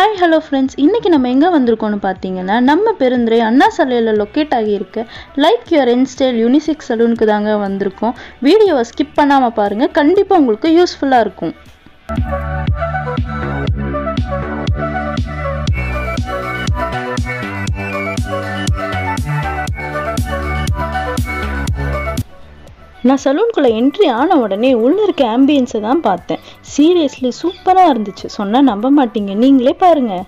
Hi hello friends, இன்றைக்கி நம்ம எங்கே வந்திருக்கோன்னு பார்த்தீங்கன்னா நம்ம பெருந்துறை அண்ணா சாலையில் லொக்கேட் ஆகியிருக்க லைக் யுவர் இன்ஸ்டைல் யூனிசெக்ஸ் சலூனுக்கு தாங்க வந்திருக்கோம். வீடியோவை ஸ்கிப் பண்ணாமல் பாருங்கள், கண்டிப்பாக உங்களுக்கு யூஸ்ஃபுல்லாக இருக்கும். நான் சலூனுக்குள்ளே என்ட்ரி ஆன உடனே உள்ளே இருக்க ஆம்பியன்ஸை தான் பார்த்தேன். சீரியஸ்லி சூப்பராக இருந்துச்சு. சொன்னால் நம்ப மாட்டீங்க, நீங்களே பாருங்கள்.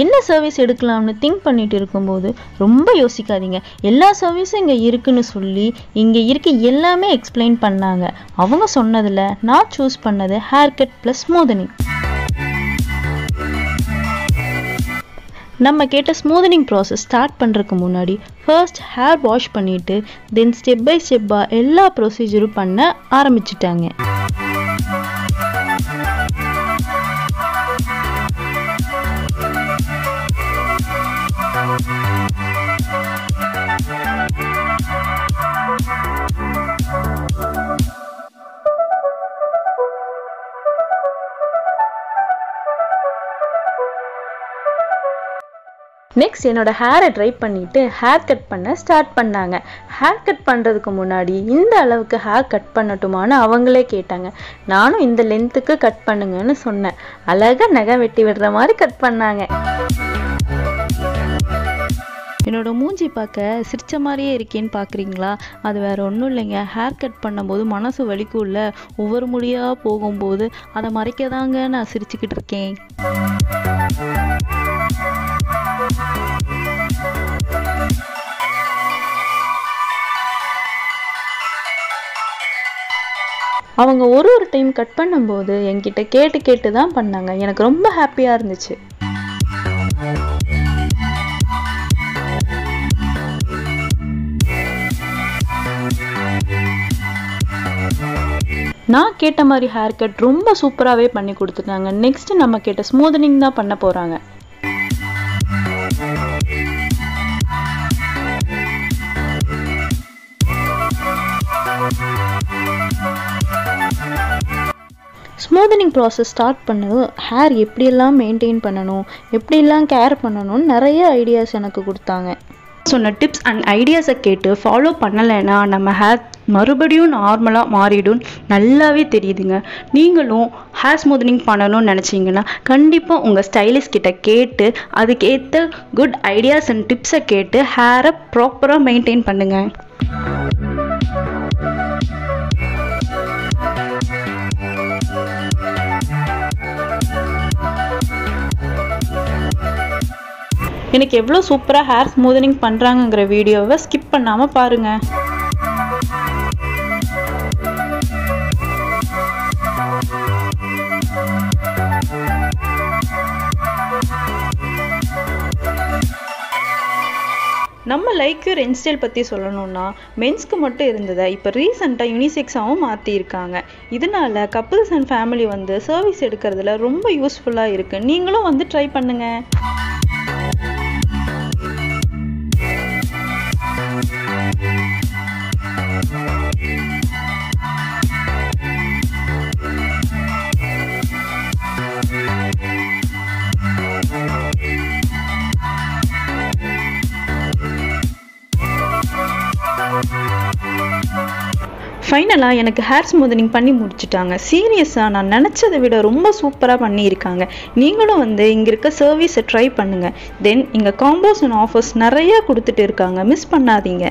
என்ன சர்வீஸ் எடுக்கலாம்னு திங்க் பண்ணிட்டு இருக்கும்போது ரொம்ப யோசிக்காதீங்க. எல்லா சர்வீஸும் இங்கே இருக்குன்னு சொல்லி இங்கே இருக்க எல்லாமே எக்ஸ்பிளைன் பண்ணாங்க. அவங்க சொன்னதில் நான் சூஸ் பண்ணது ஹேர் கட் ப்ளஸ் ஸ்மூதனிங். நம்ம கேட்ட ஸ்மூதனிங் ப்ராசஸ் ஸ்டார்ட் பண்ணுறதுக்கு முன்னாடி ஃபர்ஸ்ட் ஹேர் வாஷ் பண்ணிவிட்டு தென் ஸ்டெப் பை ஸ்டெப்பாக எல்லா ப்ரொசீஜரும் பண்ண ஆரம்பிச்சிட்டாங்க. நெக்ஸ்ட் என்னோட ஹேரை ட்ரை பண்ணிவிட்டு ஹேர் கட் பண்ண ஸ்டார்ட் பண்ணாங்க. ஹேர் கட் பண்ணுறதுக்கு முன்னாடி இந்த அளவுக்கு ஹேர் கட் பண்ணட்டுமான்னு அவங்களே கேட்டாங்க. நானும் இந்த லென்த்துக்கு கட் பண்ணுங்கன்னு சொன்னேன். அழகாக நகை வெட்டி விடுற மாதிரி கட் பண்ணாங்க. என்னோட மூஞ்சி பார்க்க சிரிச்ச மாதிரியே இருக்கேன்னு பார்க்குறீங்களா? அது வேறு ஒன்றும் இல்லைங்க. ஹேர் கட் பண்ணும்போது மனசு வலிக்கும்ல, ஒவ்வொரு முடியாக போகும்போது அதை மறைக்கதாங்க நான் சிரிச்சுக்கிட்டு இருக்கேன். அவங்க ஒரு டைம் கட் பண்ணும்போது என்கிட்ட கேட்டு தான் பண்ணாங்க. எனக்கு ரொம்ப ஹாப்பியாக இருந்துச்சு. நான் கேட்ட மாதிரி ஹேர் கட் ரொம்ப சூப்பராகவே பண்ணி கொடுத்துட்டாங்க. நெக்ஸ்ட் நம்ம கேட்ட ஸ்மூதனிங் தான் பண்ண போகிறாங்க. ஸ்மூதனிங் ப்ராசஸ் ஸ்டார்ட் பண்ணதும் ஹேர் எப்படியெல்லாம் மெயின்டைன் பண்ணணும், எப்படியெல்லாம் கேர் பண்ணணும்னு நிறைய ஐடியாஸ் எனக்கு கொடுத்தாங்க. சொன்ன டிப்ஸ் அண்ட் ஐடியாஸை கேட்டு ஃபாலோ பண்ணலைன்னா நம்ம ஹேர் மறுபடியும் நார்மலாக மாறிடும், நல்லாவே தெரியுதுங்க. நீங்களும் ஹேர் ஸ்மூதனிங் பண்ணணும்னு நினச்சிங்கன்னா கண்டிப்பாக உங்கள் ஸ்டைலிஸ்ட் கிட்ட கேட்டு அதுக்கேற்ற குட் ஐடியாஸ் அண்ட் டிப்ஸை கேட்டு ஹேரை ப்ராப்பராக மெயின்டைன் பண்ணுங்கள். எனக்கு எவ்வளோ சூப்பராக ஹேர் ஸ்மூதனிங் பண்ணுறாங்கங்கிற வீடியோவை ஸ்கிப் பண்ணாமல் பாருங்கள். நம்ம லைக் யுவர் இன்ஸ்டைல் பற்றி சொல்லணும்னா மென்ஸ்க்கு மட்டும் இருந்ததை இப்போ ரீசெண்டாக யூனிசெக்ஸாகவும் மாற்றியிருக்காங்க. இதனால கப்புள்ஸ் அண்ட் ஃபேமிலி வந்து சர்வீஸ் எடுக்கிறதுல ரொம்ப யூஸ்ஃபுல்லாக இருக்குது. நீங்களும் வந்து ட்ரை பண்ணுங்கள். ஃபைனலாக எனக்கு ஹேர் ஸ்மூதனிங் பண்ணி முடிச்சுட்டாங்க. சீரியஸாக நான் நினச்சதை விட ரொம்ப சூப்பராக பண்ணியிருக்காங்க. நீங்களும் வந்து இங்கே இருக்க சர்வீஸை ட்ரை பண்ணுங்கள். தென் இங்கே காம்போஸ் அண்ட் ஆஃபர்ஸ் நிறையா கொடுத்துட்டு இருக்காங்க, மிஸ் பண்ணாதீங்க.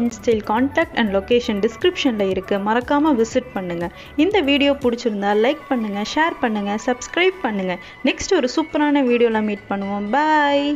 Hand style contact and location டிஸ்கிரிப்ஷனில் இருக்குது, மறக்காமல் விசிட் பண்ணுங்கள். இந்த வீடியோ பிடிச்சிருந்தா லைக் பண்ணுங்கள், ஷேர் பண்ணுங்கள், சப்ஸ்கிரைப் பண்ணுங்கள். நெக்ஸ்ட் ஒரு சூப்பரான வீடியோவில் மீட் பண்ணுவோம். பாய்.